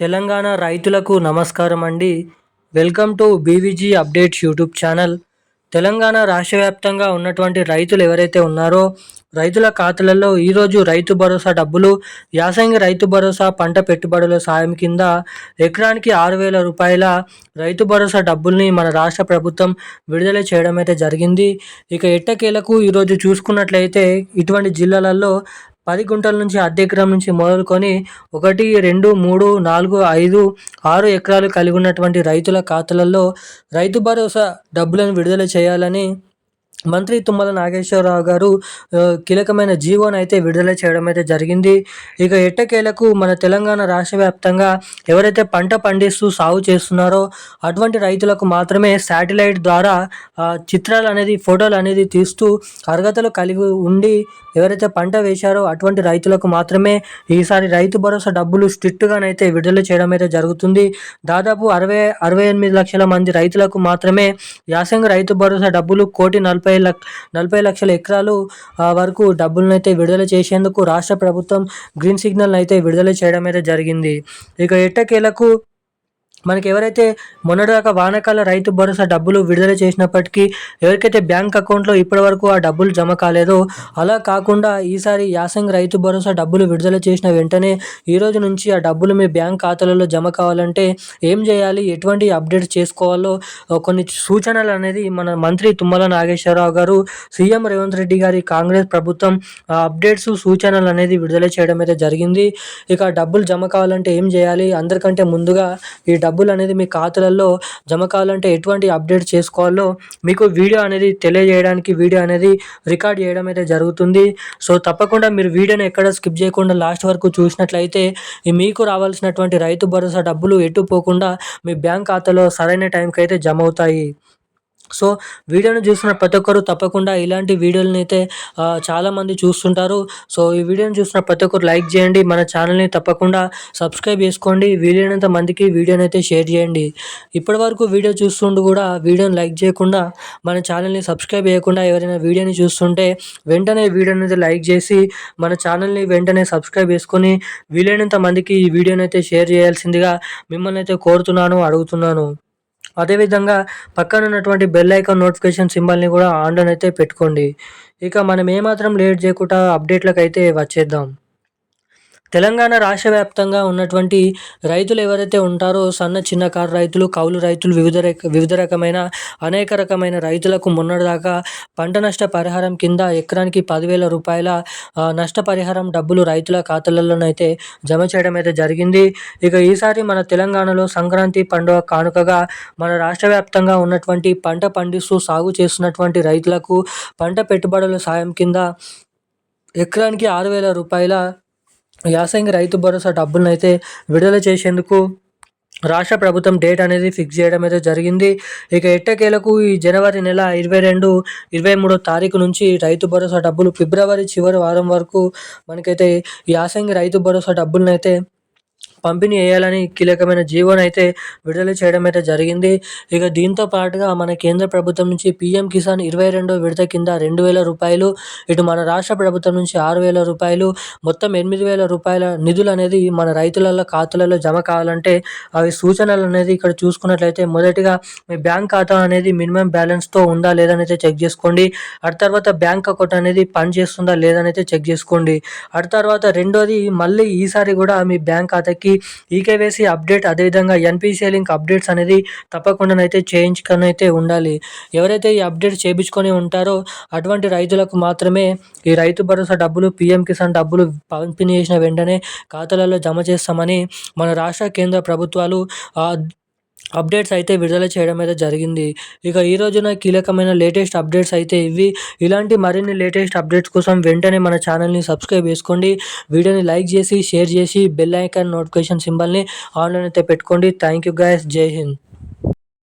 తెలంగాణ రైతులకు నమస్కారం అండి. Welcome to BVG updates YouTube channel. Telangana రాష్ట్ర వ్యాప్తంగా ఉన్నటువంటి రైతులు ఎవరైతే ఉన్నారో రైతుల ఖాతాలలో ఈరోజు రైతు భరోసా డబ్బులు, యాసంగి రైతు భరోసా పంట పెట్టుబడుల సాయం కింద ఎకరానికి 6,000 రూపాయల రైతు భరోసా డబ్బుల్ని మన రాష్ట్ర ప్రభుత్వం విడుదల చేయడం అయితే జరిగింది. ఇక ఎట్టకేలకు ఈరోజు చూసుకున్నట్లయితే ఇటువంటి జిల్లాలలో 10 గుంటల నుంచి అర్ధ ఎకరం నుంచి మొదలుకొని 1, 2, 3, 4, 5, 6 ఎకరాలు కలిగి ఉన్నటువంటి రైతుల ఖాతాలలో రైతు భరోసా డబ్బులను విడుదల చేయాలని మంత్రి తుమ్మల నాగేశ్వరరావు గారు కీలకమైన జీవోను అయితే విడుదల చేయడం అయితే జరిగింది. ఇక ఎట్టకేలకు మన తెలంగాణ రాష్ట్ర వ్యాప్తంగా ఎవరైతే పంట పండిస్తూ సాగు చేస్తున్నారో అటువంటి రైతులకు మాత్రమే శాటిలైట్ ద్వారా చిత్రాలు అనేది ఫోటోలు అనేది తీస్తూ అర్హతలు కలిగి ఉండి ఎవరైతే పంట వేశారో అటువంటి రైతులకు మాత్రమే ఈసారి రైతు భరోసా డబ్బులు స్ట్రిక్ట్గానైతే విడుదల చేయడం అయితే జరుగుతుంది. దాదాపు 68 లక్షల మంది రైతులకు మాత్రమే యాసంగి రైతు భరోసా డబ్బులు 1,40 లక్షల ఎకరాలు వరకు డబ్బులను అయితే విడుదల చేసేందుకు రాష్ట్ర ప్రభుత్వం గ్రీన్ సిగ్నల్ అయితే విడుదల చేయడం అయితే జరిగింది. ఇక ఎట్టకేలకు మనకి ఎవరైతే మొన్నటిదాకా వానాకాల రైతు భరోసా డబ్బులు విడుదల చేసినప్పటికీ ఎవరికైతే బ్యాంక్ అకౌంట్లో ఇప్పటివరకు ఆ డబ్బులు జమ కాలేదో అలా కాకుండా ఈసారి యాసంగి రైతు భరోసా డబ్బులు విడుదల చేసిన వెంటనే ఈరోజు నుంచి ఆ డబ్బులు మీ బ్యాంక్ ఖాతాలలో జమ కావాలంటే ఏం చేయాలి, ఎటువంటి అప్డేట్స్ చేసుకోవాలో కొన్ని సూచనలు అనేది మన మంత్రి తుమ్మల నాగేశ్వరరావు గారు, సీఎం రేవంత్ రెడ్డి గారి కాంగ్రెస్ ప్రభుత్వం అప్డేట్స్ సూచనలు అనేది విడుదల చేయడం అయితే జరిగింది. ఇక డబ్బులు జమ కావాలంటే ఏం చేయాలి, అందరికంటే ముందుగా ఈ డబ్బులు అనేది మీ ఖాతాలలో జమ కావాలంటే ఎటువంటి అప్డేట్ చేసుకోవాలో మీకు వీడియో అనేది తెలియజేయడానికి వీడియో అనేది రికార్డ్ చేయడం అయితే జరుగుతుంది. సో తప్పకుండా మీరు వీడియోని ఎక్కడ స్కిప్ చేయకుండా లాస్ట్ వరకు చూసినట్లయితే మీకు రావాల్సినటువంటి రైతు భరోసా డబ్బులు ఎటు పోకుండా మీ బ్యాంక్ ఖాతాలో సరైన టైంకి అయితే జమ అవుతాయి. సో వీడియోని చూస్తున్న ప్రతి ఒక్కరు తప్పకుండా ఇలాంటి వీడియోలని అయితే చాలామంది చూస్తుంటారు. సో ఈ వీడియోని చూస్తున్న ప్రతి ఒక్కరు లైక్ చేయండి, మన ఛానల్ని తప్పకుండా సబ్స్క్రైబ్ చేసుకోండి, వీలైనంత మందికి వీడియోని అయితే షేర్ చేయండి. ఇప్పటివరకు వీడియో చూస్తుంటూ కూడా వీడియోని లైక్ చేయకుండా మన ఛానల్ని సబ్స్క్రైబ్ చేయకుండా ఎవరైనా వీడియోని చూస్తుంటే వెంటనే వీడియోని అయితే లైక్ చేసి మన ఛానల్ని వెంటనే సబ్స్క్రైబ్ చేసుకొని వీలైనంత మందికి ఈ వీడియోని అయితే షేర్ చేయాల్సిందిగా మిమ్మల్ని అయితే కోరుతున్నాను, అడుగుతున్నాను. అదేవిధంగా పక్కన ఉన్నటువంటి బెల్ ఐకాన్ నోటిఫికేషన్ సింబల్ని కూడా ఆన్లో అయితే పెట్టుకోండి. ఇక మనం ఏమాత్రం లేట్ చేయకుండా అప్డేట్లకు అయితే వచ్చేద్దాం. తెలంగాణ రాష్ట్ర వ్యాప్తంగా ఉన్నటువంటి రైతులు ఎవరైతే ఉంటారో చిన్నకారు రైతులు, కౌలు రైతులు, వివిధ రకమైన అనేక రకమైన రైతులకు మొన్నటిదాకా పంట నష్ట పరిహారం కింద ఎకరానికి 10,000 రూపాయల నష్టపరిహారం డబ్బులు రైతుల ఖాతాలలోనైతే జమ చేయడం అయితే జరిగింది. ఇక ఈసారి మన తెలంగాణలో సంక్రాంతి పండుగ కానుకగా మన రాష్ట్ర వ్యాప్తంగా ఉన్నటువంటి పంట పండిస్తూ సాగు చేస్తున్నటువంటి రైతులకు పంట పెట్టుబడుల సాయం కింద ఎకరానికి 6,000 రూపాయల యాసంగి రైతు భరోసా డబ్బులను అయితే విడుదల చేసేందుకు రాష్ట్ర ప్రభుత్వం డేట్ అనేది ఫిక్స్ చేయడం అయితే జరిగింది. ఇక ఎట్టకేలకు ఈ జనవరి నెల 22, 23 తారీఖు నుంచి రైతు భరోసా డబ్బులు ఫిబ్రవరి చివరి వారం వరకు మనకైతే ఈ యాసంగి రైతు భరోసా డబ్బులను అయితే పంపిణీ చేయాలని కీలకమైన జీవోను అయితే విడుదల చేయడం అయితే జరిగింది. ఇక దీంతో పాటుగా మన కేంద్ర ప్రభుత్వం నుంచి పీఎం కిసాన్ 22వ విడత కింద 2,000 రూపాయలు, ఇటు మన రాష్ట్ర ప్రభుత్వం నుంచి 6,000 రూపాయలు, మొత్తం 8,000 రూపాయల నిధులు అనేది మన రైతుల ఖాతాలలో జమ కావాలంటే అవి సూచనలు అనేది ఇక్కడ చూసుకున్నట్లయితే మొదటిగా మీ బ్యాంక్ ఖాతా అనేది మినిమం బ్యాలెన్స్తో ఉందా లేదనైతే చెక్ చేసుకోండి. అటు తర్వాత బ్యాంక్ అకౌంట్ అనేది పని చేస్తుందా లేదనైతే చెక్ చేసుకోండి. అటు తర్వాత రెండోది మళ్ళీ ఈసారి కూడా మీ బ్యాంక్ ఖాతాకి ఈకేవైసీ అప్డేట్, అదేవిధంగా ఎన్పిసిఐ లింక్ అప్డేట్స్ అనేది తప్పకుండానైతే చేయించుకొని అయితే ఉండాలి. ఎవరైతే ఈ అప్డేట్ చేయించుకొని ఉంటారో అటువంటి రైతులకు మాత్రమే ఈ రైతు భరోసా డబ్బులు, పీఎం కిసాన్ డబ్బులు పంపిణీ చేసిన వెంటనే ఖాతాలలో జమ చేస్తామని మన రాష్ట్ర కేంద్ర ప్రభుత్వాలు అప్డేట్స్ అయితే విడుదల చేయడం అయితే జరిగింది. ఇక ఈ రోజున కీలకమైన లేటెస్ట్ అప్డేట్స్ అయితే ఇవి. ఇలాంటి మరిన్ని లేటెస్ట్ అప్డేట్స్ కోసం వెంటనే మన ఛానల్ని సబ్స్క్రైబ్ చేసుకోండి, వీడియోని లైక్ చేసి షేర్ చేసి బెల్ ఐకాన్ నోటిఫికేషన్ సింబల్ని ఆన్లో అయితే పెట్టుకోండి. థ్యాంక్ యూ గైస్, జై హింద్.